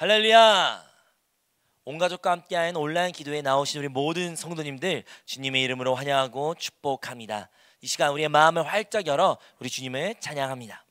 할렐루야! 온 가족과 함께하는 온라인 기도에 나오신 우리 모든 성도님들 주님의 이름으로 환영하고 축복합니다. 이 시간 우리의 마음을 활짝 열어 우리 주님을 찬양합니다.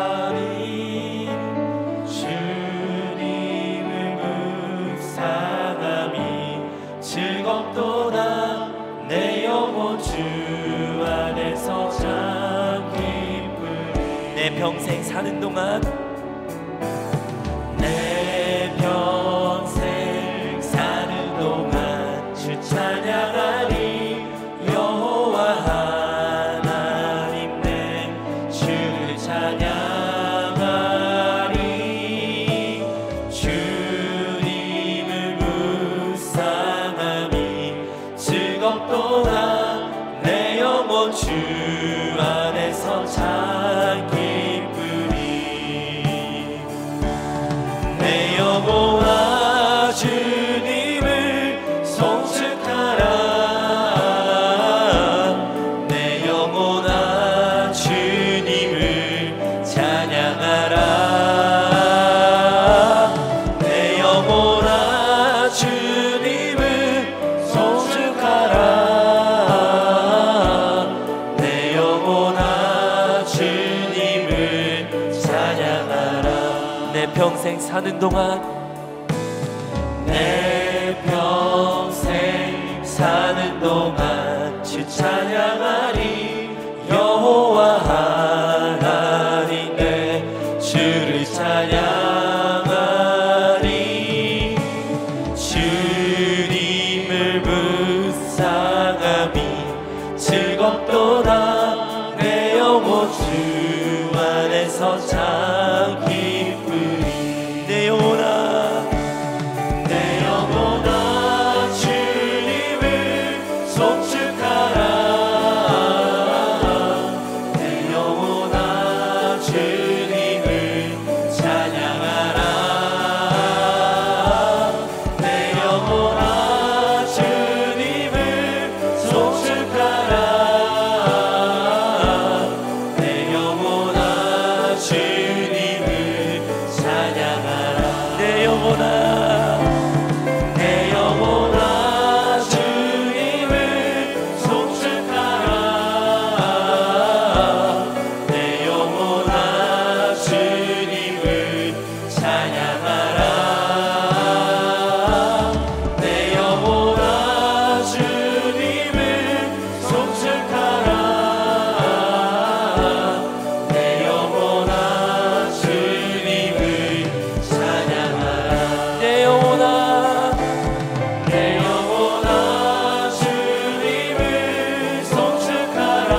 찬양하리 주님을 묵상함이 즐겁도다 내 영혼 주 안에서 참 기쁘리 내 평생 사는 동안 내 평생 사는 동안 주 찬양하리 여호와 하나님 내 주를 찬양하리 주님을 묵상함이 즐겁도다 내 영혼 주 안에서 참 기쁘리 내 영혼아 주님을 송축하라 내 영혼아 주님을 찬양하라 내 영혼아 주님을 송축하라 내 영혼아 주님을 찬양하라 내 평생 사는 동안 내 평생 사는 동안 주 찬양하리 여호와 하나님 내 주를 찬양하리 주님을 묵상함이 즐겁도다 내 영혼 주 안에서 참 기쁘리 내 영혼아 내 영혼아 주님을 송축하라 내 영혼아 주님을 찬양하라 내 영혼아 주님을 송축하라 내 영혼아 주님을 찬양하라 내 영혼아 내 영혼아 주님을 송축하라 내 영혼아 주님을 찬양하라 내 영혼아 주님을 송축하라 내 영혼아 주님을 찬양하라 내 영혼아 내 영혼아 주님을 송축하라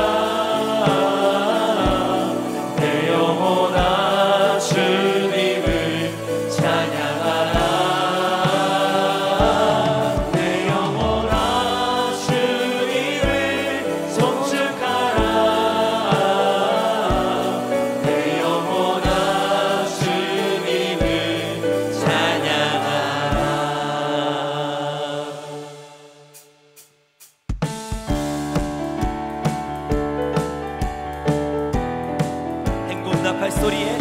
내 영혼아 주님을 찬양하라 내 영혼아 주님을 송축하라 내 영혼아 주님을 찬양하라 행군 나팔 소리에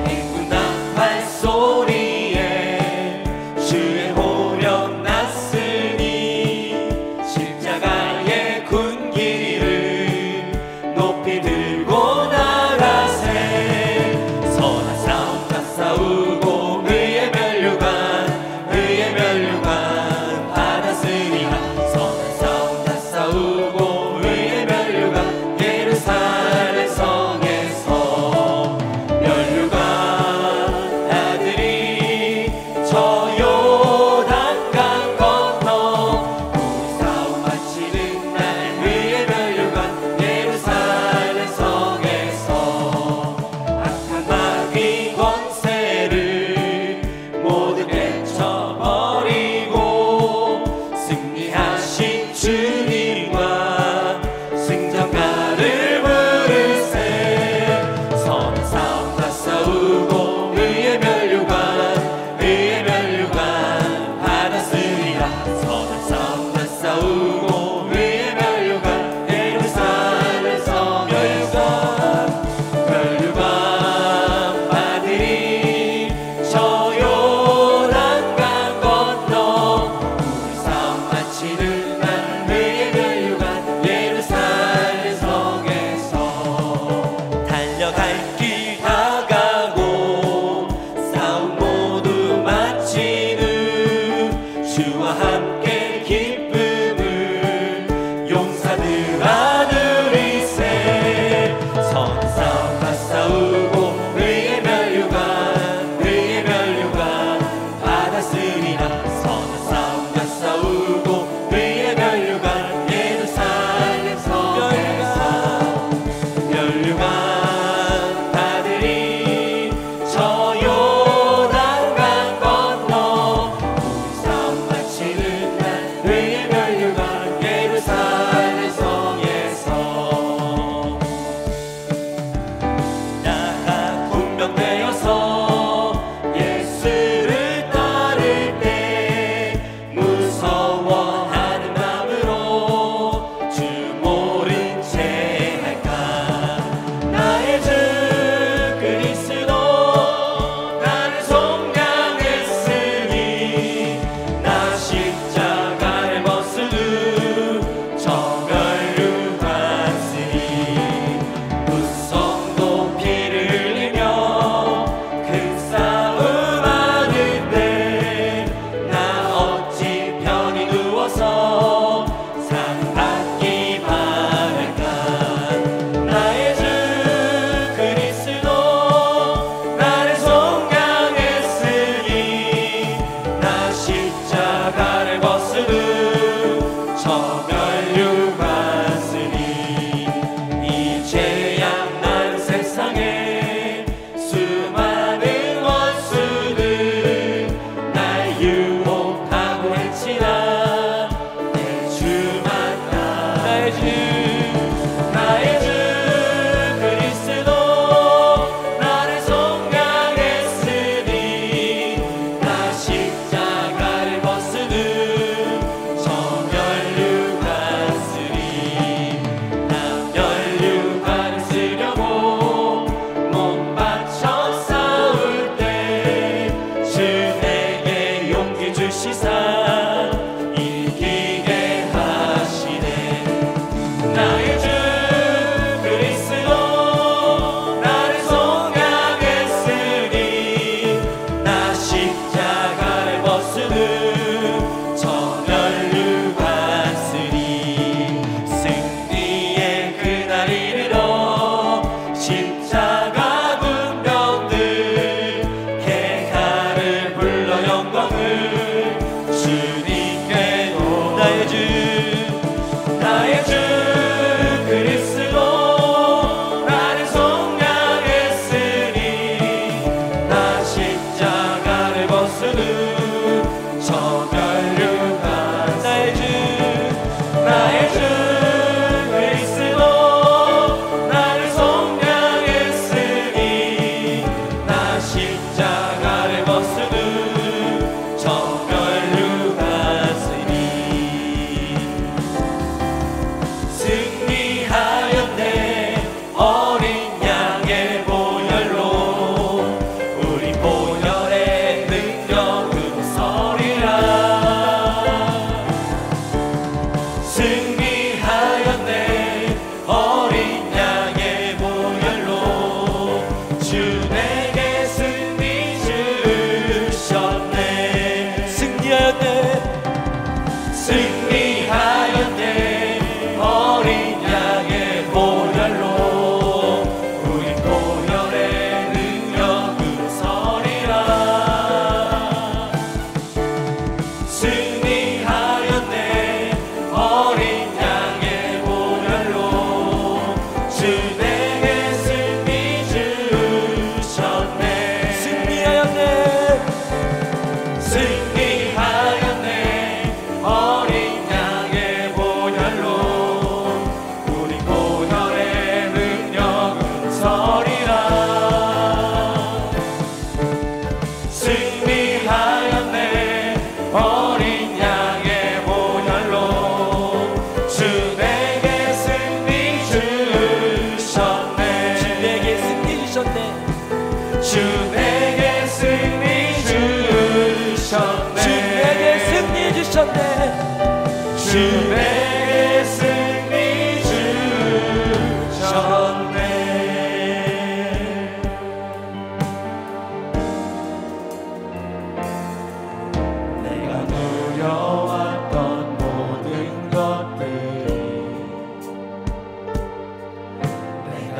행군 나팔 소리에 주의 호령 났으니 십자가의 군기를 높이 들고 나가세 선한 싸움 다 싸우고 의의 면류관 받았으리라 선한 싸움 다 싸우고 의의 면류관 예루살렘 성에서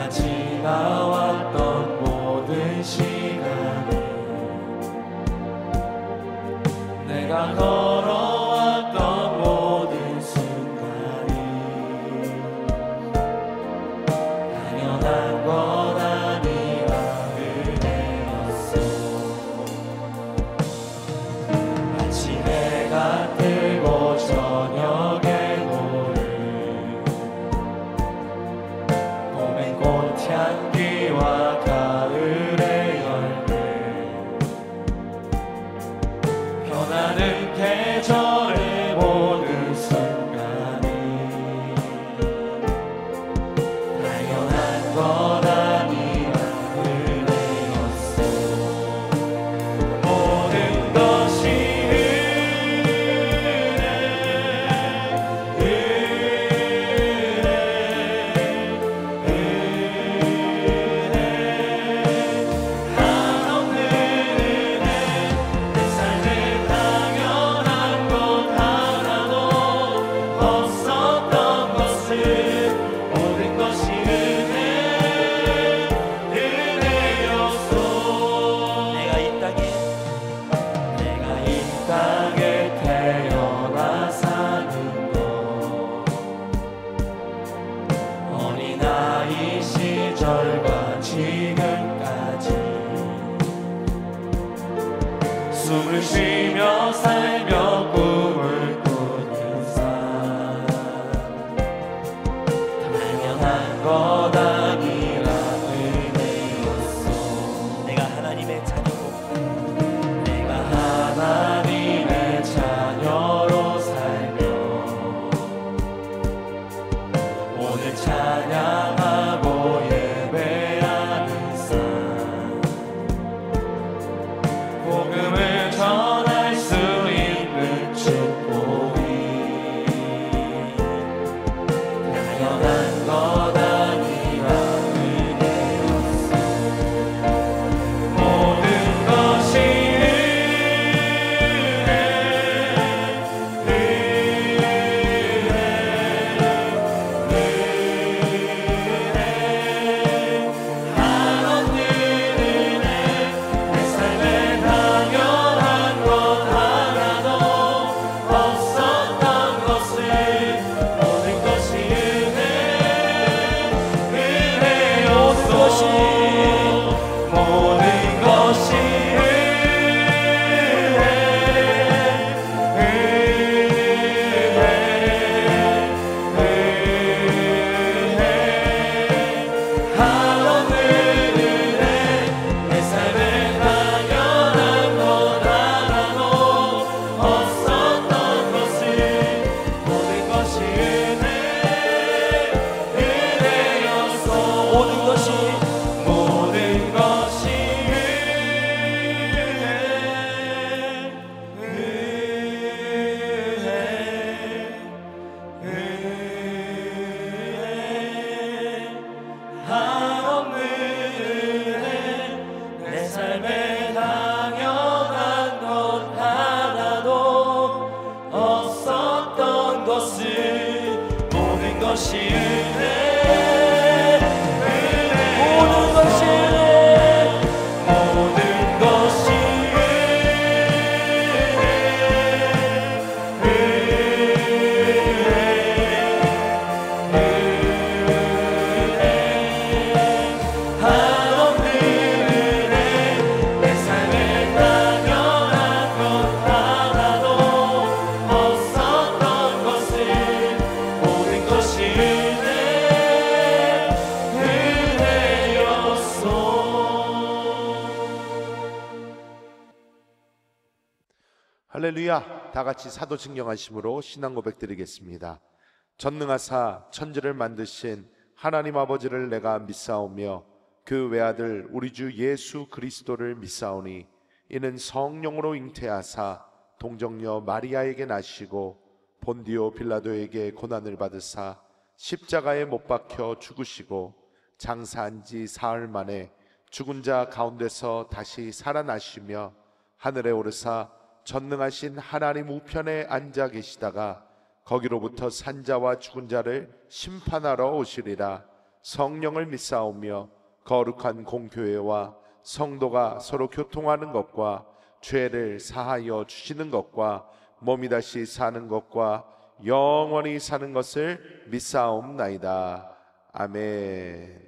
지나왔던 모든 시간을 내가 걸어왔던 모든 순간이 당연한 건 아니라 은혜였어. 아침에 가뜨고 저녁에 노을 봄엔 꽃향기와 가을의 열매 변하는 계절의 모든 순간이 당연한 건 아니라 은혜였어. 모든 것이 숨을 쉬며 살며 꿈을 꾸는 삶 당연한 것 아니라 은혜였어. 내가 하나님의 자녀로 내가 하나님의 자녀로 살며 오늘 찬양하고 예배하는 삶 복음을 전할 수 있는 축복이 당연한 것 아니라 은혜였어. 모든 것이 한없는 은혜 내 삶에 당연한 것 하나도 없었던 것을 모든 것이 은혜였어. 모든 것이 한없는 은혜 내 삶에 당연한 것 하나도 없었던 것을 모든 것이 은혜였어. 모든 것이 한없는 은혜 내 삶에 당연한 것 하나도 없었던 것을 모든 것이 은혜 모든 것이 은혜 모든 것이 한없는 은혜 내 삶에 당연한 것 하나도 없었던 것을 모든 것이 은혜였어. 할렐루야. 다 같이 사도신경 하심으로 신앙 고백 드리겠습니다. 전능하사 천지를 만드신 하나님 아버지를 내가 믿사오며 그 외아들 우리 주 예수 그리스도를 믿사오니 이는 성령으로 잉태하사 동정녀 마리아에게 나시고 본디오 빌라도에게 고난을 받으사 십자가에 못 박혀 죽으시고 장사한 지 사흘 만에 죽은 자 가운데서 다시 살아나시며 하늘에 오르사 전능하신 하나님 우편에 앉아 계시다가 거기로부터 산자와 죽은 자를 심판하러 오시리라. 성령을 믿사오며 거룩한 공교회와 성도가 서로 교통하는 것과 죄를 사하여 주시는 것과 몸이 다시 사는 것과 영원히 사는 것을 믿사옵나이다. 아멘.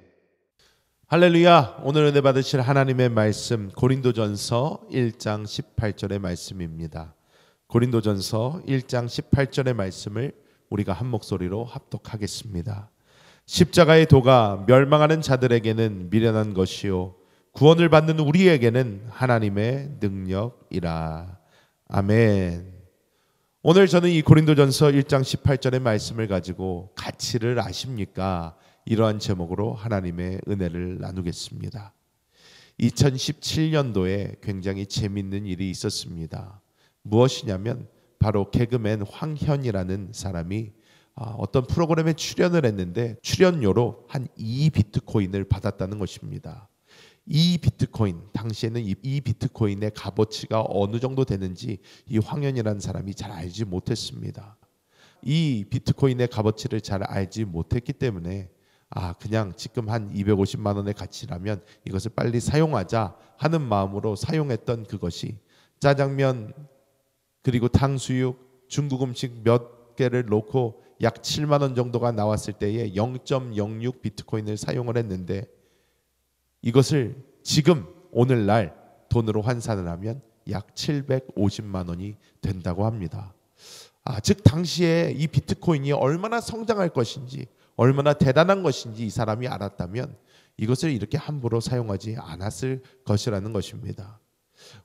할렐루야. 오늘 은혜 받으실 하나님의 말씀 고린도전서 1장 18절의 말씀입니다. 고린도전서 1장 18절의 말씀을 우리가 한 목소리로 합독하겠습니다. 십자가의 도가 멸망하는 자들에게는 미련한 것이요 구원을 받는 우리에게는 하나님의 능력이라. 아멘. 오늘 저는 이 고린도전서 1장 18절의 말씀을 가지고 가치를 아십니까? 이러한 제목으로 하나님의 은혜를 나누겠습니다. 2017년도에 굉장히 재밌는 일이 있었습니다. 무엇이냐면 바로 개그맨 황현이라는 사람이 어떤 프로그램에 출연을 했는데 출연료로 한 2비트코인을 받았다는 것입니다. 2비트코인, 당시에는 이 비트코인의 값어치가 어느 정도 되는지 이 황현이라는 사람이 잘 알지 못했습니다. 이 비트코인의 값어치를 잘 알지 못했기 때문에 그냥 지금 한 250만 원의 가치라면 이것을 빨리 사용하자 하는 마음으로 사용했던 그것이 짜장면 그리고 탕수육, 중국 음식 몇 개를 놓고 약 7만 원 정도가 나왔을 때에 0.06 비트코인을 사용을 했는데 이것을 지금 오늘날 돈으로 환산을 하면 약 750만 원이 된다고 합니다. 즉 당시에 이 비트코인이 얼마나 성장할 것인지 얼마나 대단한 것인지 이 사람이 알았다면 이것을 이렇게 함부로 사용하지 않았을 것이라는 것입니다.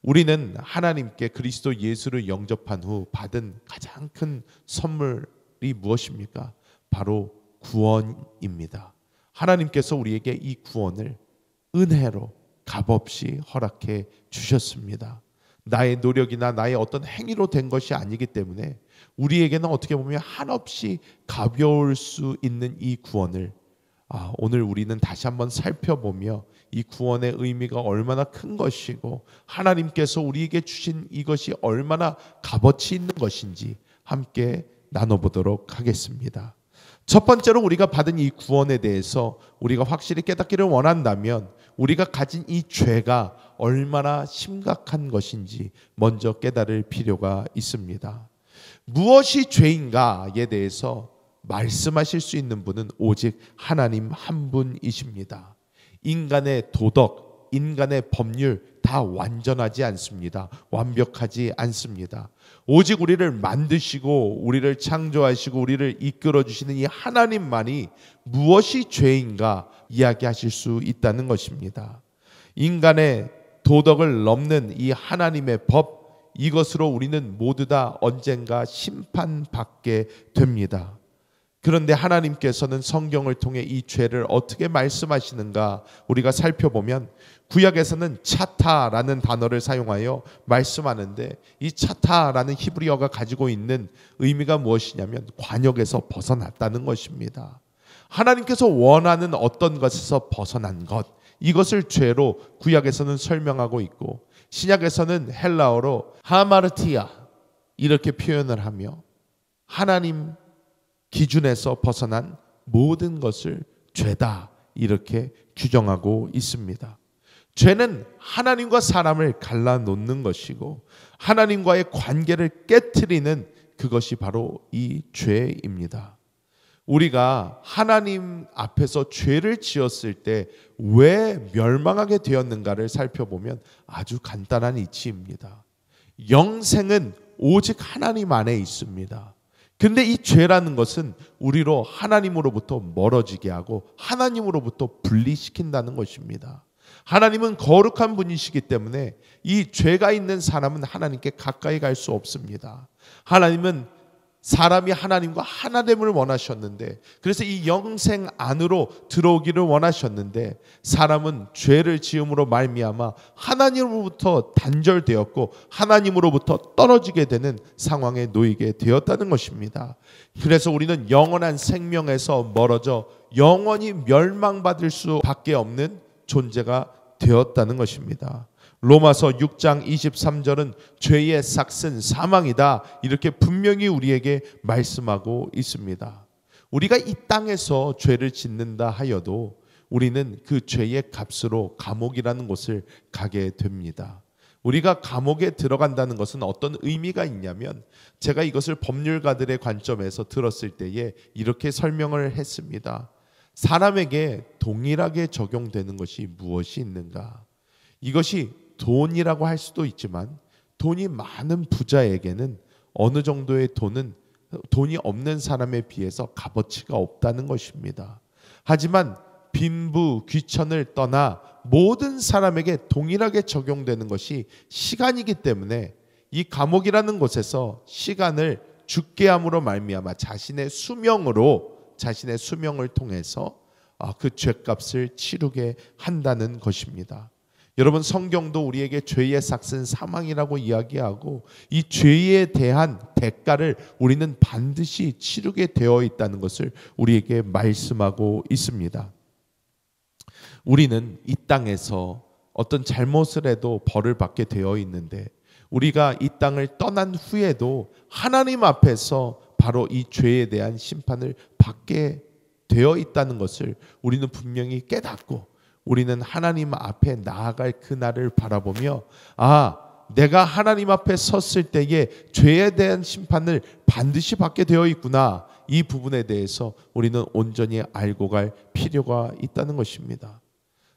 우리는 하나님께 그리스도 예수를 영접한 후 받은 가장 큰 선물이 무엇입니까? 바로 구원입니다. 하나님께서 우리에게 이 구원을 은혜로 값없이 허락해 주셨습니다. 나의 노력이나 나의 어떤 행위로 된 것이 아니기 때문에 우리에게는 어떻게 보면 한없이 가벼울 수 있는 이 구원을 오늘 우리는 다시 한번 살펴보며 이 구원의 의미가 얼마나 큰 것이고 하나님께서 우리에게 주신 이것이 얼마나 값어치 있는 것인지 함께 나눠보도록 하겠습니다. 첫 번째로 우리가 받은 이 구원에 대해서 우리가 확실히 깨닫기를 원한다면 우리가 가진 이 죄가 얼마나 심각한 것인지 먼저 깨달을 필요가 있습니다. 무엇이 죄인가에 대해서 말씀하실 수 있는 분은 오직 하나님 한 분이십니다. 인간의 도덕, 인간의 법률 다 완전하지 않습니다. 완벽하지 않습니다. 오직 우리를 만드시고 우리를 창조하시고 우리를 이끌어 주시는 이 하나님만이 무엇이 죄인가 이야기하실 수 있다는 것입니다. 인간의 도덕을 넘는 이 하나님의 법, 이것으로 우리는 모두 다 언젠가 심판받게 됩니다. 그런데 하나님께서는 성경을 통해 이 죄를 어떻게 말씀하시는가 우리가 살펴보면 구약에서는 차타라는 단어를 사용하여 말씀하는데 이 차타라는 히브리어가 가지고 있는 의미가 무엇이냐면 관역에서 벗어났다는 것입니다. 하나님께서 원하는 어떤 것에서 벗어난 것, 이것을 죄로 구약에서는 설명하고 있고 신약에서는 헬라어로 하마르티아 이렇게 표현을 하며 하나님 기준에서 벗어난 모든 것을 죄다 이렇게 규정하고 있습니다. 죄는 하나님과 사람을 갈라놓는 것이고 하나님과의 관계를 깨트리는 그것이 바로 이 죄입니다. 우리가 하나님 앞에서 죄를 지었을 때 왜 멸망하게 되었는가를 살펴보면 아주 간단한 이치입니다. 영생은 오직 하나님 안에 있습니다. 근데 이 죄라는 것은 우리로 하나님으로부터 멀어지게 하고 하나님으로부터 분리시킨다는 것입니다. 하나님은 거룩한 분이시기 때문에 이 죄가 있는 사람은 하나님께 가까이 갈 수 없습니다. 하나님은 사람이 하나님과 하나됨을 원하셨는데 그래서 이 영생 안으로 들어오기를 원하셨는데 사람은 죄를 지음으로 말미암아 하나님으로부터 단절되었고 하나님으로부터 떨어지게 되는 상황에 놓이게 되었다는 것입니다. 그래서 우리는 영원한 생명에서 멀어져 영원히 멸망받을 수밖에 없는 존재가 되었다는 것입니다. 로마서 6장 23절은 죄의 삭은 사망이다 이렇게 분명히 우리에게 말씀하고 있습니다. 우리가 이 땅에서 죄를 짓는다 하여도 우리는 그 죄의 값으로 감옥이라는 곳을 가게 됩니다. 우리가 감옥에 들어간다는 것은 어떤 의미가 있냐면, 제가 이것을 법률가들의 관점에서 들었을 때에 이렇게 설명을 했습니다. 사람에게 동일하게 적용되는 것이 무엇이 있는가? 이것이 돈이라고 할 수도 있지만, 돈이 많은 부자에게는 어느 정도의 돈이 없는 사람에 비해서 값어치가 없다는 것입니다. 하지만 빈부, 귀천을 떠나 모든 사람에게 동일하게 적용되는 것이 시간이기 때문에, 이 감옥이라는 곳에서 시간을 죽게 함으로 말미암아 자신의 수명을 통해서 그 죄값을 치르게 한다는 것입니다. 여러분, 성경도 우리에게 죄의 삭은 사망이라고 이야기하고, 이 죄에 대한 대가를 우리는 반드시 치르게 되어 있다는 것을 우리에게 말씀하고 있습니다. 우리는 이 땅에서 어떤 잘못을 해도 벌을 받게 되어 있는데, 우리가 이 땅을 떠난 후에도 하나님 앞에서 바로 이 죄에 대한 심판을 받게 되어 있다는 것을 우리는 분명히 깨닫고, 우리는 하나님 앞에 나아갈 그날을 바라보며, 내가 하나님 앞에 섰을 때에 죄에 대한 심판을 반드시 받게 되어 있구나, 이 부분에 대해서 우리는 온전히 알고 갈 필요가 있다는 것입니다.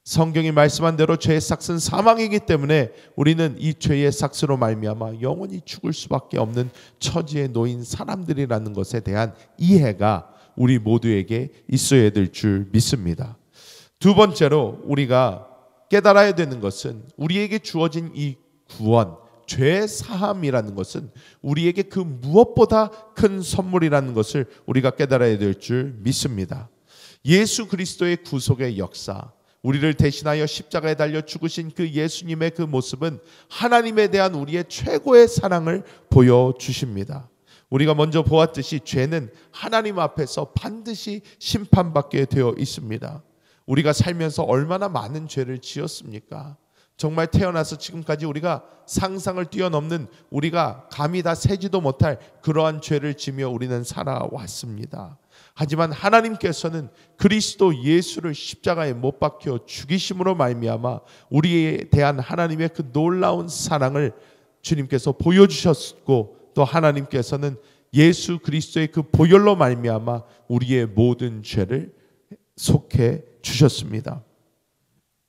성경이 말씀한 대로 죄의 삭은 사망이기 때문에 우리는 이 죄의 삭으로 말미암아 영원히 죽을 수밖에 없는 처지에 놓인 사람들이라는 것에 대한 이해가 우리 모두에게 있어야 될 줄 믿습니다. 두 번째로 우리가 깨달아야 되는 것은, 우리에게 주어진 이 구원, 죄 사함이라는 것은 우리에게 그 무엇보다 큰 선물이라는 것을 우리가 깨달아야 될 줄 믿습니다. 예수 그리스도의 구속의 역사, 우리를 대신하여 십자가에 달려 죽으신 그 예수님의 그 모습은 하나님에 대한 우리의 최고의 사랑을 보여주십니다. 우리가 먼저 보았듯이 죄는 하나님 앞에서 반드시 심판받게 되어 있습니다. 우리가 살면서 얼마나 많은 죄를 지었습니까? 정말 태어나서 지금까지 우리가 상상을 뛰어넘는, 우리가 감히 다 세지도 못할 그러한 죄를 지며 우리는 살아왔습니다. 하지만 하나님께서는 그리스도 예수를 십자가에 못 박혀 죽이심으로 말미암아 우리에 대한 하나님의 그 놀라운 사랑을 주님께서 보여주셨고, 또 하나님께서는 예수 그리스도의 그 보혈로 말미암아 우리의 모든 죄를 속해 주셨습니다.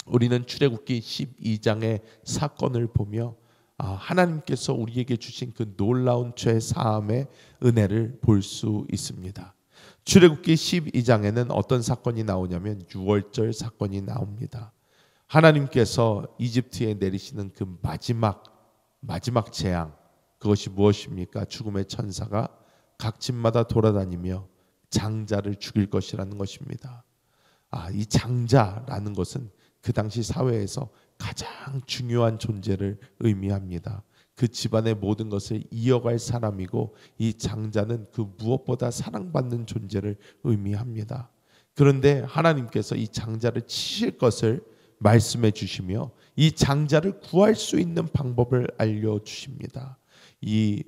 우리는 출애굽기 12장의 사건을 보며 하나님께서 우리에게 주신 그 놀라운 죄 사함의 은혜를 볼 수 있습니다. 출애굽기 12장에는 어떤 사건이 나오냐면 유월절 사건이 나옵니다. 하나님께서 이집트에 내리시는 그 마지막 재앙, 그것이 무엇입니까? 죽음의 천사가 각 집마다 돌아다니며 장자를 죽일 것이라는 것입니다. 이 장자라는 것은 그 당시 사회에서 가장 중요한 존재를 의미합니다. 그 집안의 모든 것을 이어갈 사람이고, 이 장자는 그 무엇보다 사랑받는 존재를 의미합니다. 그런데 하나님께서 이 장자를 치실 것을 말씀해 주시며 이 장자를 구할 수 있는 방법을 알려주십니다. 이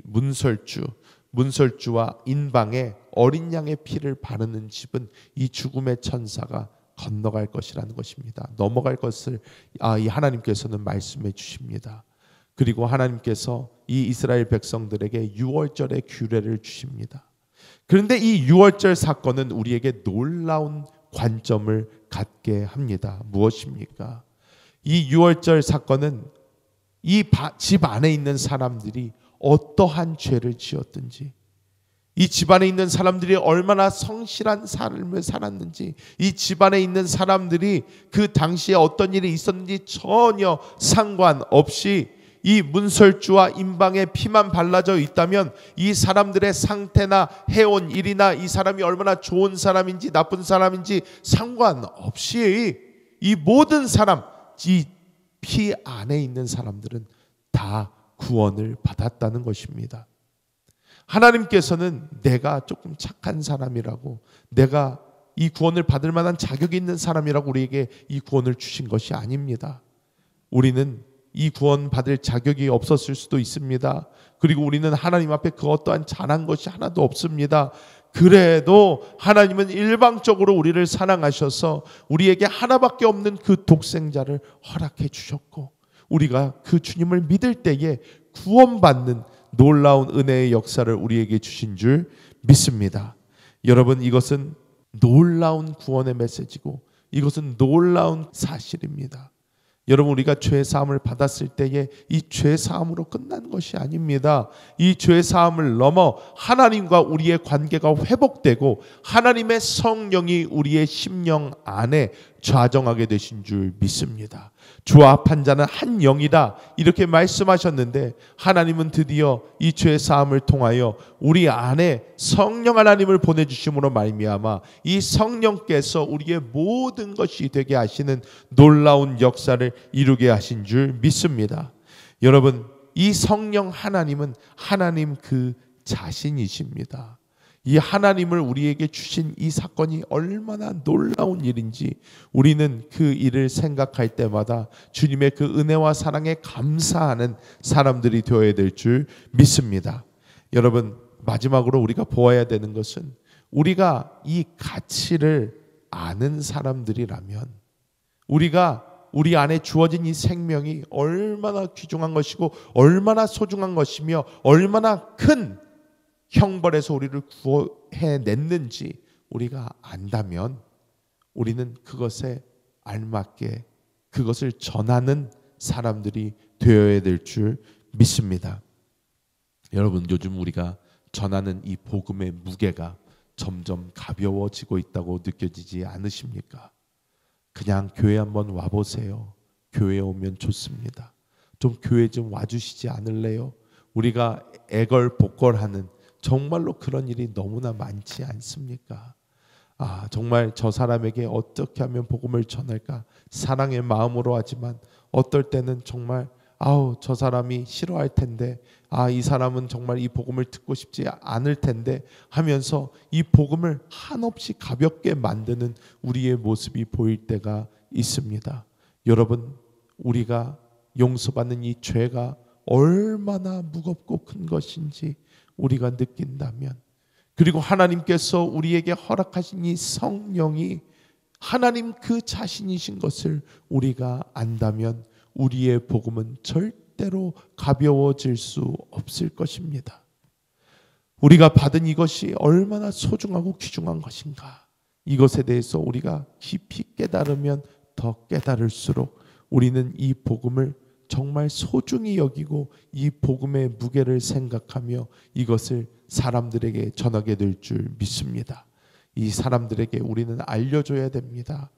문설주와 인방에 어린 양의 피를 바르는 집은 이 죽음의 천사가 건너갈 것이라는 것입니다. 넘어갈 것을 이 하나님께서는 말씀해 주십니다. 그리고 하나님께서 이 이스라엘 백성들에게 유월절의 규례를 주십니다. 그런데 이 유월절 사건은 우리에게 놀라운 관점을 갖게 합니다. 무엇입니까? 이 유월절 사건은 이 집 안에 있는 사람들이 어떠한 죄를 지었든지, 이 집안에 있는 사람들이 얼마나 성실한 삶을 살았는지, 이 집안에 있는 사람들이 그 당시에 어떤 일이 있었는지 전혀 상관없이 이 문설주와 인방에 피만 발라져 있다면 이 사람들의 상태나 해온 일이나 이 사람이 얼마나 좋은 사람인지 나쁜 사람인지 상관없이 이 모든 사람, 이 피 안에 있는 사람들은 다 구원을 받았다는 것입니다. 하나님께서는 내가 조금 착한 사람이라고, 내가 이 구원을 받을 만한 자격이 있는 사람이라고 우리에게 이 구원을 주신 것이 아닙니다. 우리는 이 구원 받을 자격이 없었을 수도 있습니다. 그리고 우리는 하나님 앞에 그 어떠한 잘한 것이 하나도 없습니다. 그래도 하나님은 일방적으로 우리를 사랑하셔서 우리에게 하나밖에 없는 그 독생자를 허락해 주셨고, 우리가 그 주님을 믿을 때에 구원받는 놀라운 은혜의 역사를 우리에게 주신 줄 믿습니다. 여러분, 이것은 놀라운 구원의 메시지고 이것은 놀라운 사실입니다. 여러분, 우리가 죄 사함을 받았을 때에 이 죄 사함으로 끝난 것이 아닙니다. 이 죄 사함을 넘어 하나님과 우리의 관계가 회복되고 하나님의 성령이 우리의 심령 안에 좌정하게 되신 줄 믿습니다. 주와 합한 자는 한 영이다, 이렇게 말씀하셨는데 하나님은 드디어 이 죄 사함을 통하여 우리 안에 성령 하나님을 보내주심으로 말미암아 이 성령께서 우리의 모든 것이 되게 하시는 놀라운 역사를 이루게 하신 줄 믿습니다. 여러분, 이 성령 하나님은 하나님 그 자신이십니다. 이 하나님을 우리에게 주신 이 사건이 얼마나 놀라운 일인지 우리는 그 일을 생각할 때마다 주님의 그 은혜와 사랑에 감사하는 사람들이 되어야 될 줄 믿습니다. 여러분, 마지막으로 우리가 보아야 되는 것은 우리가 이 가치를 아는 사람들이라면, 우리가 우리 안에 주어진 이 생명이 얼마나 귀중한 것이고 얼마나 소중한 것이며 얼마나 큰 형벌에서 우리를 구해냈는지 우리가 안다면 우리는 그것에 알맞게 그것을 전하는 사람들이 되어야 될 줄 믿습니다. 여러분, 요즘 우리가 전하는 이 복음의 무게가 점점 가벼워지고 있다고 느껴지지 않으십니까? 그냥 교회 한번 와보세요. 교회 오면 좋습니다. 좀 교회 좀 와주시지 않을래요? 우리가 애걸복걸하는 정말로 그런 일이 너무나 많지 않습니까? 정말 저 사람에게 어떻게 하면 복음을 전할까? 사랑의 마음으로 하지만 어떨 때는 정말 저 사람이 싫어할 텐데, 이 사람은 정말 이 복음을 듣고 싶지 않을 텐데 하면서 이 복음을 한없이 가볍게 만드는 우리의 모습이 보일 때가 있습니다. 여러분, 우리가 용서받는 이 죄가 얼마나 무겁고 큰 것인지 우리가 느낀다면, 그리고 하나님께서 우리에게 허락하신 이 성령이 하나님 그 자신이신 것을 우리가 안다면 우리의 복음은 절대로 가벼워질 수 없을 것입니다. 우리가 받은 이것이 얼마나 소중하고 귀중한 것인가, 이것에 대해서 우리가 깊이 깨달으면 더 깨달을수록 우리는 이 복음을 정말 소중히 여기고 이 복음의 무게를 생각하며 이것을 사람들에게 전하게 될 줄 믿습니다. 이 사람들에게 우리는 알려줘야 됩니다.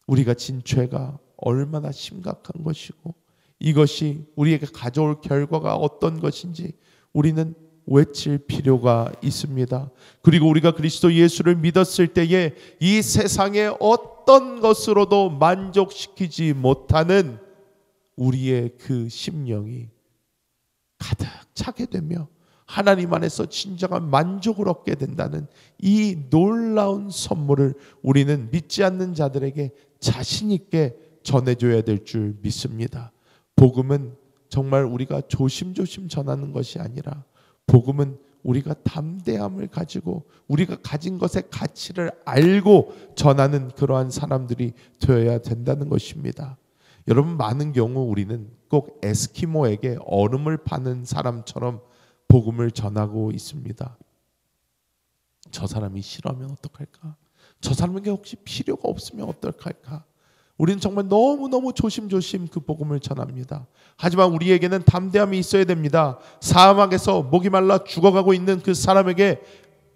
우리가 진 죄가 얼마나 심각한 것이고 이것이 우리에게 가져올 결과가 어떤 것인지 우리는 외칠 필요가 있습니다. 그리고 우리가 그리스도 예수를 믿었을 때에 이 세상의 어떤 것으로도 만족시키지 못하는 우리의 그 심령이 가득 차게 되며 하나님 안에서 진정한 만족을 얻게 된다는 이 놀라운 선물을 우리는 믿지 않는 자들에게 자신 있게 전해줘야 될 줄 믿습니다. 복음은 정말 우리가 조심조심 전하는 것이 아니라 복음은 우리가 담대함을 가지고 우리가 가진 것의 가치를 알고 전하는 그러한 사람들이 되어야 된다는 것입니다. 여러분, 많은 경우 우리는 꼭 에스키모에게 얼음을 파는 사람처럼 복음을 전하고 있습니다. 저 사람이 싫어하면 어떡할까? 저 사람에게 혹시 필요가 없으면 어떡할까? 우리는 정말 너무너무 조심조심 그 복음을 전합니다. 하지만 우리에게는 담대함이 있어야 됩니다. 사막에서 목이 말라 죽어가고 있는 그 사람에게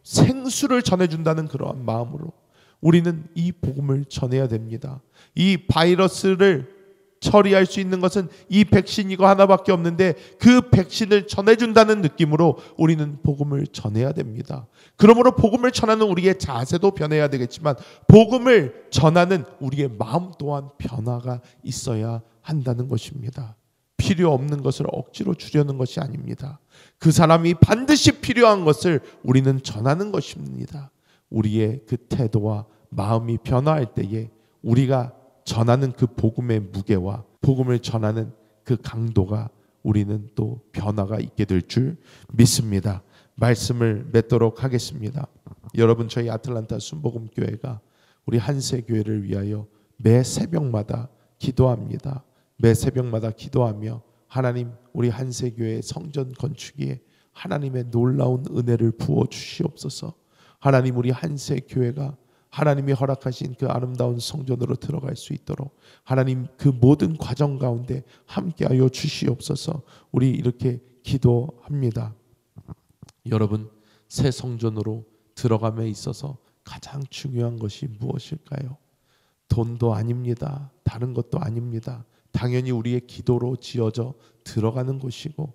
생수를 전해준다는 그러한 마음으로 우리는 이 복음을 전해야 됩니다. 이 바이러스를 처리할 수 있는 것은 이 백신 이거 하나밖에 없는데 그 백신을 전해준다는 느낌으로 우리는 복음을 전해야 됩니다. 그러므로 복음을 전하는 우리의 자세도 변해야 되겠지만 복음을 전하는 우리의 마음 또한 변화가 있어야 한다는 것입니다. 필요 없는 것을 억지로 주려는 것이 아닙니다. 그 사람이 반드시 필요한 것을 우리는 전하는 것입니다. 우리의 그 태도와 마음이 변화할 때에 우리가 전하는 그 복음의 무게와 복음을 전하는 그 강도가 우리는 또 변화가 있게 될 줄 믿습니다. 말씀을 맺도록 하겠습니다. 여러분, 저희 아틀란타 순복음교회가 우리 한세교회를 위하여 매 새벽마다 기도합니다. 매 새벽마다 기도하며 하나님, 우리 한세교회 성전 건축에 하나님의 놀라운 은혜를 부어 주시옵소서. 하나님, 우리 한세교회가 하나님이 허락하신 그 아름다운 성전으로 들어갈 수 있도록 하나님 그 모든 과정 가운데 함께하여 주시옵소서. 우리 이렇게 기도합니다. 여러분, 새 성전으로 들어감에 있어서 가장 중요한 것이 무엇일까요? 돈도 아닙니다. 다른 것도 아닙니다. 당연히 우리의 기도로 지어져 들어가는 것이고,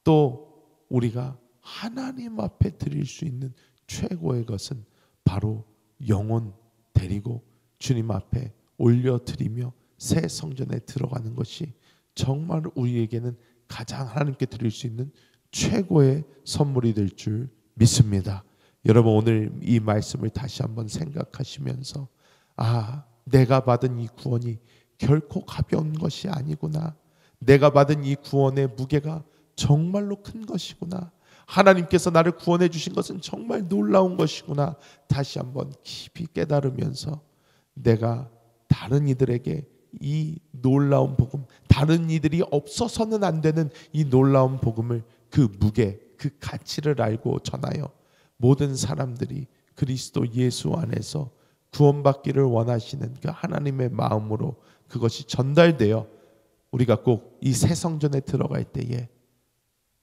또 우리가 하나님 앞에 드릴 수 있는 최고의 것은 바로 영혼 데리고 주님 앞에 올려드리며 새 성전에 들어가는 것이 정말 우리에게는 가장 하나님께 드릴 수 있는 최고의 선물이 될 줄 믿습니다. 여러분, 오늘 이 말씀을 다시 한번 생각하시면서 내가 받은 이 구원이 결코 가벼운 것이 아니구나. 내가 받은 이 구원의 무게가 정말로 큰 것이구나. 하나님께서 나를 구원해 주신 것은 정말 놀라운 것이구나. 다시 한번 깊이 깨달으면서 내가 다른 이들에게 이 놀라운 복음, 다른 이들이 없어서는 안 되는 이 놀라운 복음을, 그 무게, 그 가치를 알고 전하여 모든 사람들이 그리스도 예수 안에서 구원받기를 원하시는 그 하나님의 마음으로 그것이 전달되어 우리가 꼭 이 새 성전에 들어갈 때에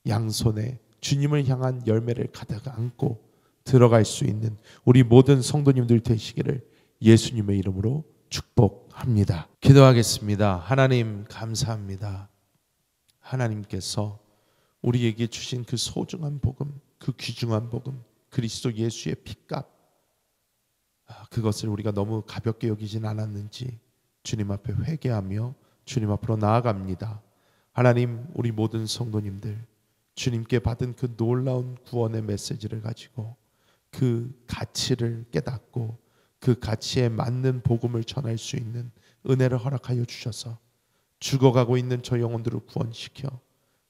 양손에 주님을 향한 열매를 가득 안고 들어갈 수 있는 우리 모든 성도님들 되시기를 예수님의 이름으로 축복합니다. 기도하겠습니다. 하나님, 감사합니다. 하나님께서 우리에게 주신 그 소중한 복음, 그 귀중한 복음, 그리스도 예수의 피값, 그것을 우리가 너무 가볍게 여기진 않았는지 주님 앞에 회개하며 주님 앞으로 나아갑니다. 하나님, 우리 모든 성도님들 주님께 받은 그 놀라운 구원의 메시지를 가지고 그 가치를 깨닫고 그 가치에 맞는 복음을 전할 수 있는 은혜를 허락하여 주셔서 죽어가고 있는 저 영혼들을 구원시켜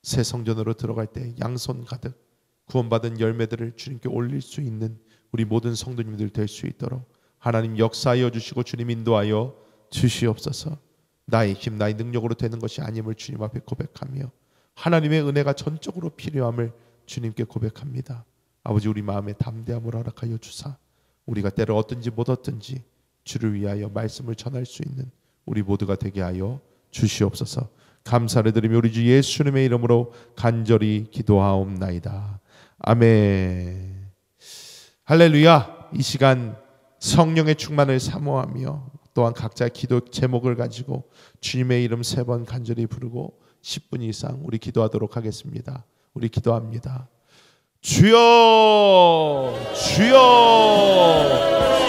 새 성전으로 들어갈 때 양손 가득 구원받은 열매들을 주님께 올릴 수 있는 우리 모든 성도님들 될 수 있도록 하나님 역사하여 주시고 주님 인도하여 주시옵소서. 나의 힘, 나의 능력으로 되는 것이 아님을 주님 앞에 고백하며 하나님의 은혜가 전적으로 필요함을 주님께 고백합니다. 아버지, 우리 마음에 담대함을 허락하여 주사 우리가 때를 얻든지 못 얻든지 주를 위하여 말씀을 전할 수 있는 우리 모두가 되게 하여 주시옵소서. 감사를 드리며 우리 주 예수님의 이름으로 간절히 기도하옵나이다. 아멘. 할렐루야. 이 시간 성령의 충만을 사모하며 또한 각자의 기도 제목을 가지고 주님의 이름 3번 간절히 부르고 10분 이상 우리 기도하도록 하겠습니다. 우리 기도합니다. 주여, 주여,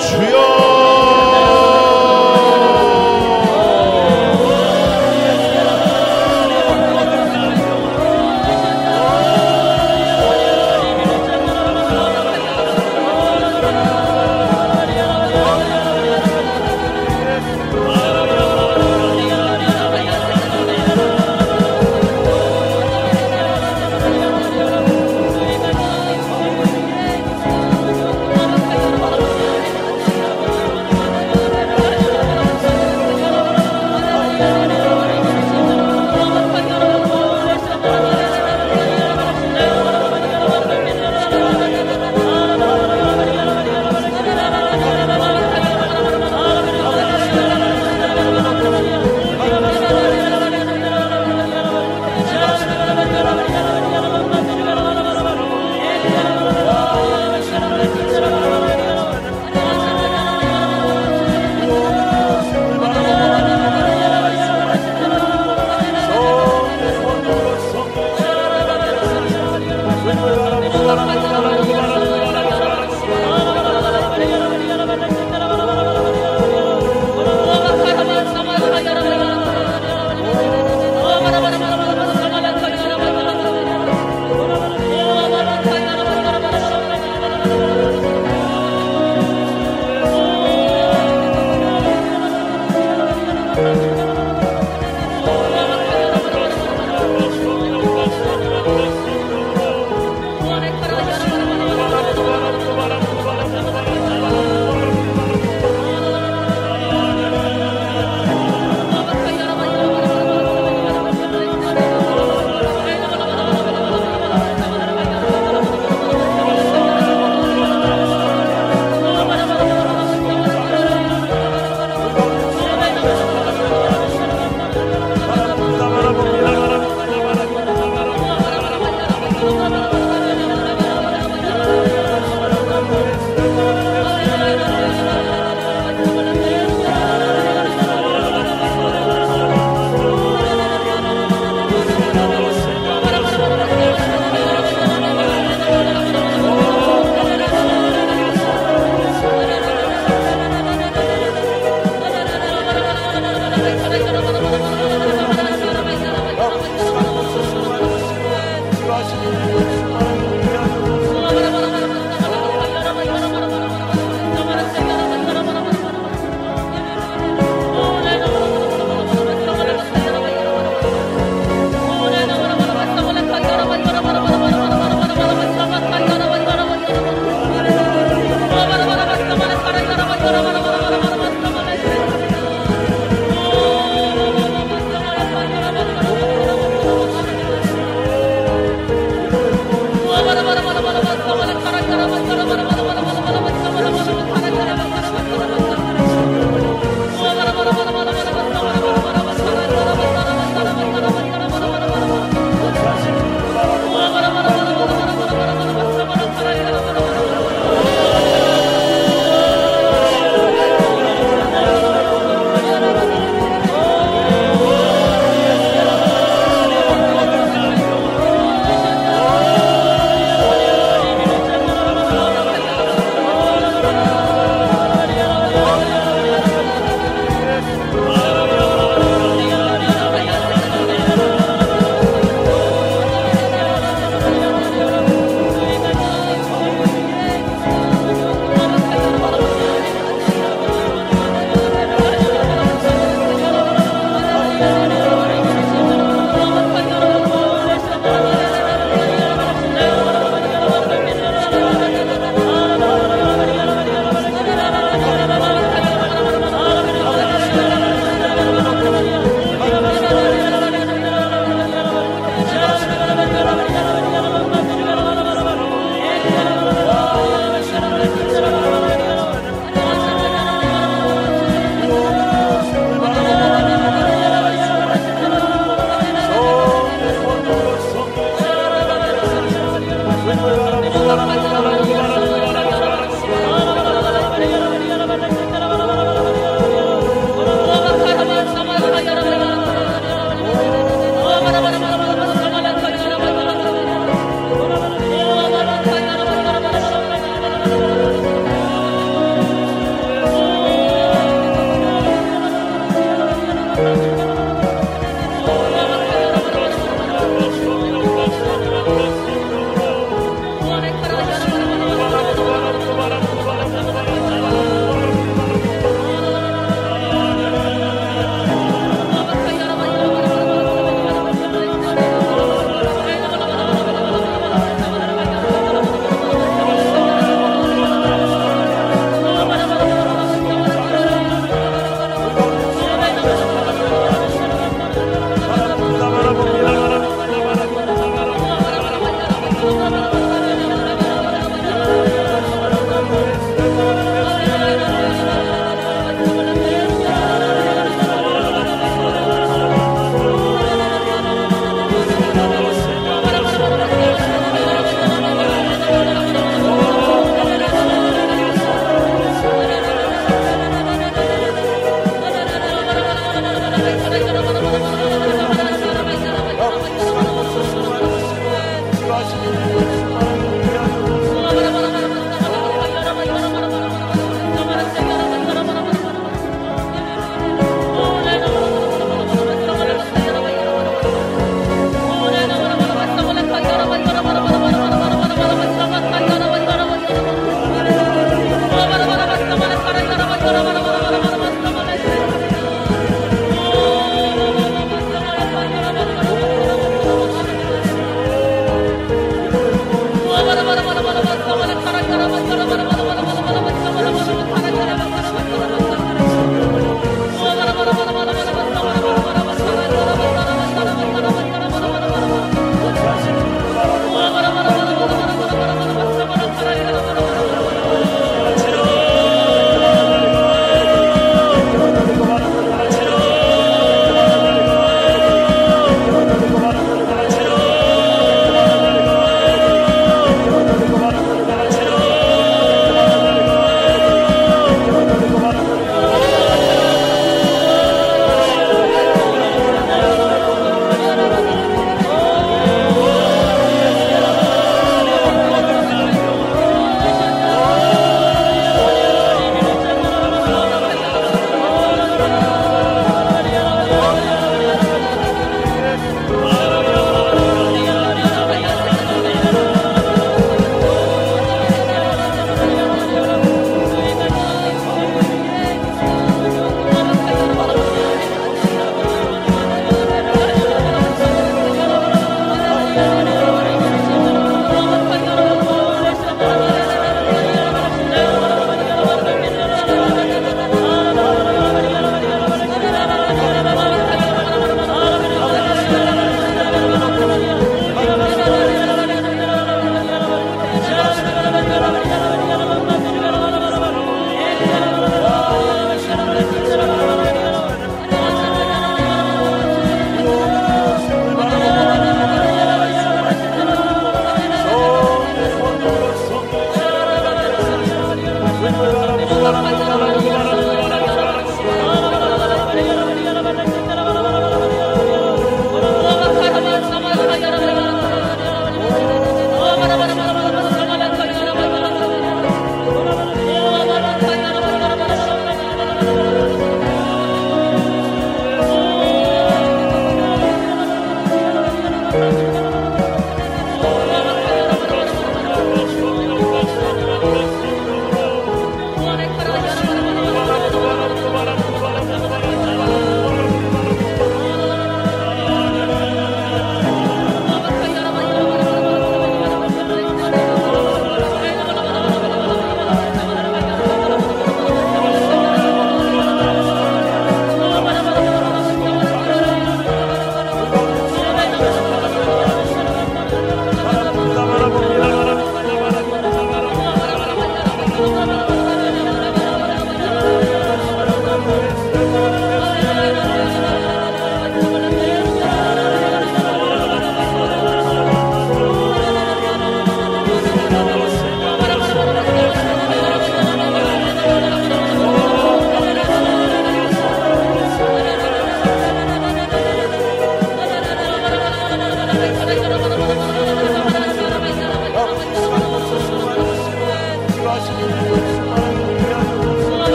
주여.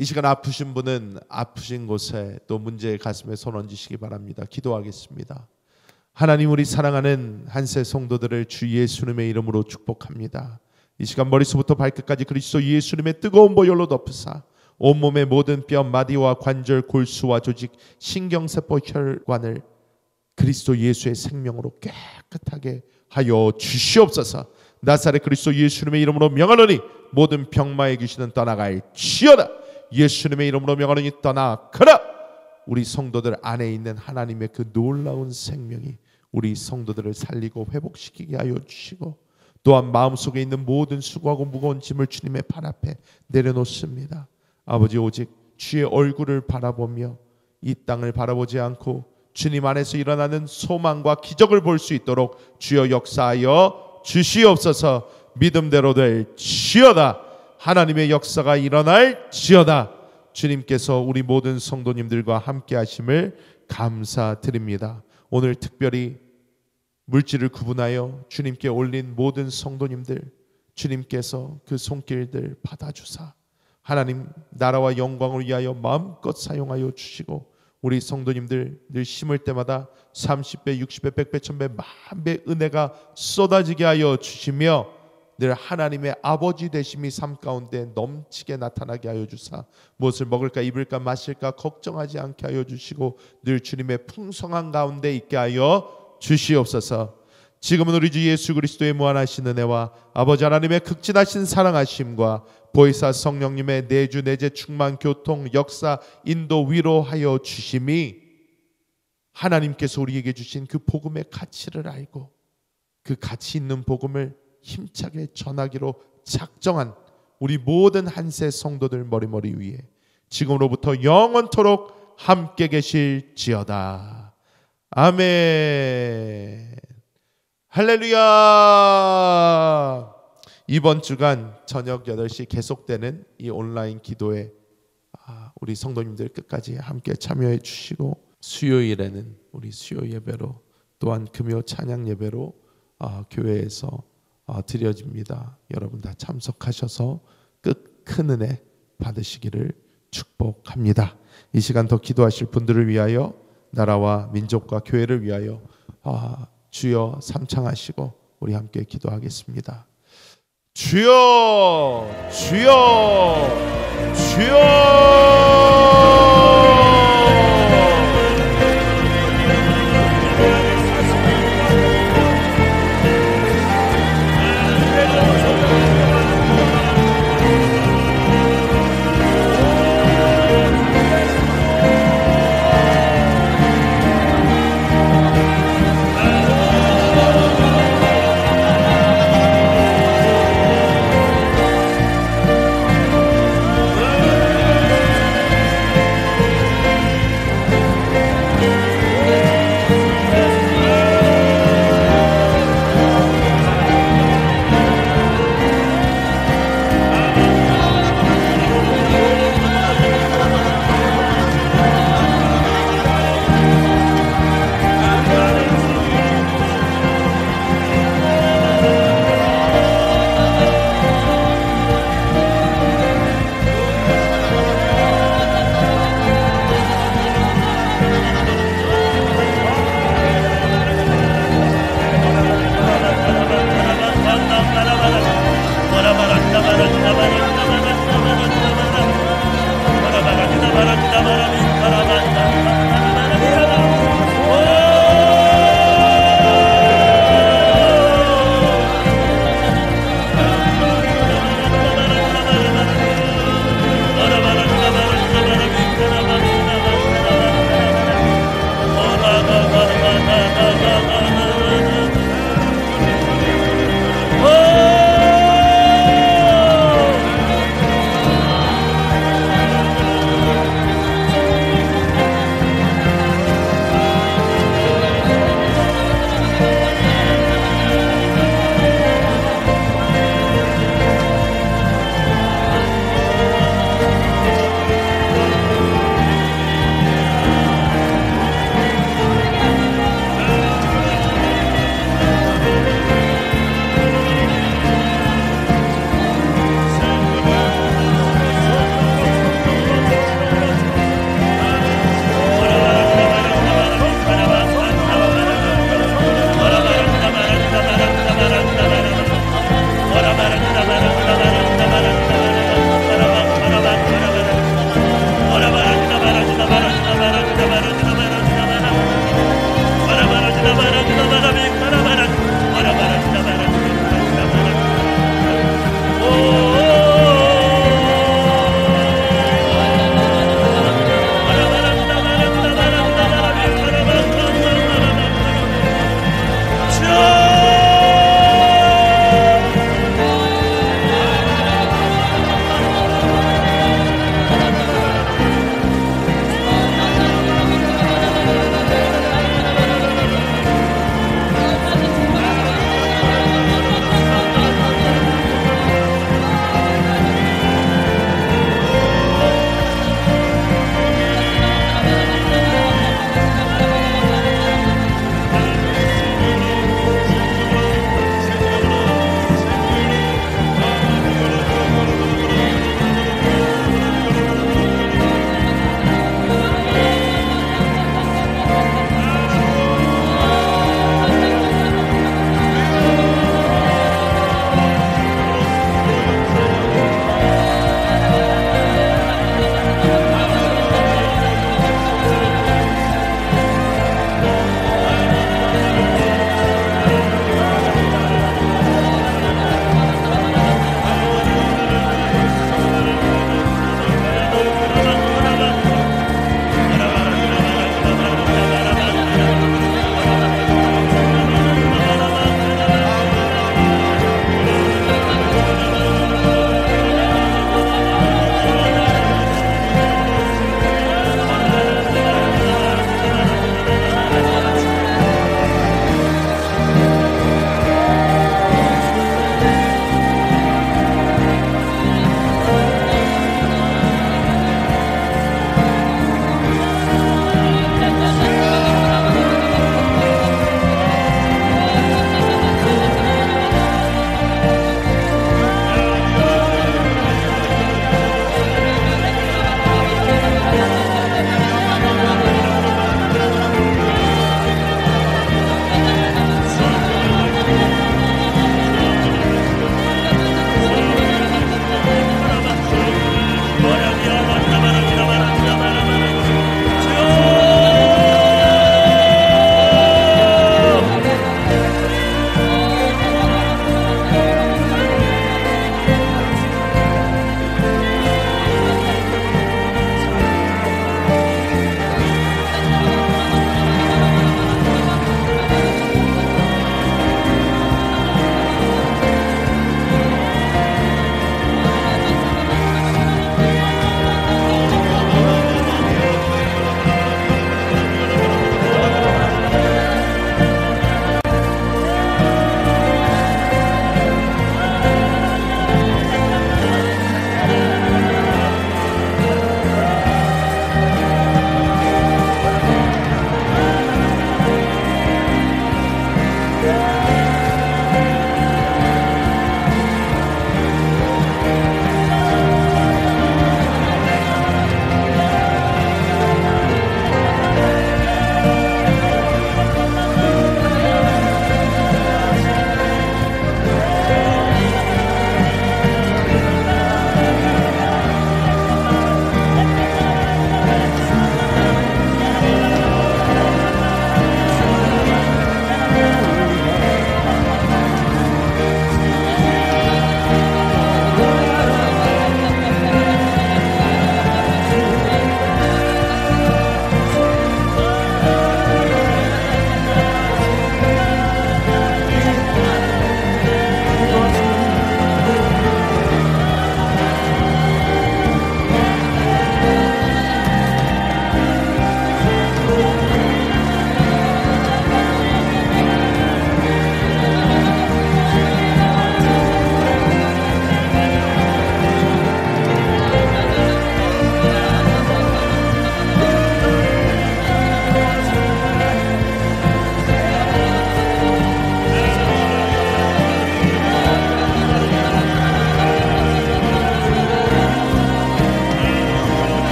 이 시간 아프신 분은 아프신 곳에 또 문제의 가슴에 손 얹으시기 바랍니다. 기도하겠습니다. 하나님, 우리 사랑하는 한세 성도들을 주 예수님의 이름으로 축복합니다. 이 시간 머리서부터 발끝까지 그리스도 예수님의 뜨거운 보혈로 덮으사 온몸의 모든 뼈, 마디와 관절, 골수와 조직, 신경세포, 혈관을 그리스도 예수의 생명으로 깨끗하게 하여 주시옵소서. 나사렛 그리스도 예수님의 이름으로 명하노니 모든 병마의 귀신은 떠나갈지어다. 예수님의 이름으로 명하노니 떠나가라. 우리 성도들 안에 있는 하나님의 그 놀라운 생명이 우리 성도들을 살리고 회복시키게 하여 주시고, 또한 마음속에 있는 모든 수고하고 무거운 짐을 주님의 발 앞에 내려놓습니다. 아버지, 오직 주의 얼굴을 바라보며 이 땅을 바라보지 않고 주님 안에서 일어나는 소망과 기적을 볼 수 있도록 주여 역사하여 주시옵소서. 믿음대로 될지어다. 하나님의 역사가 일어날지어다. 주님께서 우리 모든 성도님들과 함께 하심을 감사드립니다. 오늘 특별히 물질을 구분하여 주님께 올린 모든 성도님들, 주님께서 그 손길들 받아주사 하나님 나라와 영광을 위하여 마음껏 사용하여 주시고, 우리 성도님들 늘 심을 때마다 30배, 60배, 100배, 1000배, 만배 은혜가 쏟아지게 하여 주시며, 늘 하나님의 아버지 되심이 삶 가운데 넘치게 나타나게 하여 주사 무엇을 먹을까 입을까 마실까 걱정하지 않게 하여 주시고, 늘 주님의 풍성한 가운데 있게 하여 주시옵소서. 지금은 우리 주 예수 그리스도의 무한하신 은혜와 아버지 하나님의 극진하신 사랑하심과 보혜사 성령님의 내주 내재 충만 교통 역사 인도 위로하여 주심이 하나님께서 우리에게 주신 그 복음의 가치를 알고 그 가치 있는 복음을 힘차게 전하기로 작정한 우리 모든 한세 성도들 머리머리 위에 지금으로부터 영원토록 함께 계실지어다. 아멘. 할렐루야. 이번 주간 저녁 8시 계속되는 이 온라인 기도에 우리 성도님들 끝까지 함께 참여해 주시고, 수요일에는 우리 수요 예배로, 또한 금요 찬양 예배로 교회에서 드려집니다. 여러분 다 참석하셔서 큰 은혜 받으시기를 축복합니다. 이 시간 더 기도하실 분들을 위하여, 나라와 민족과 교회를 위하여 주여 삼창하시고 우리 함께 기도하겠습니다. 주여, 주여, 주여.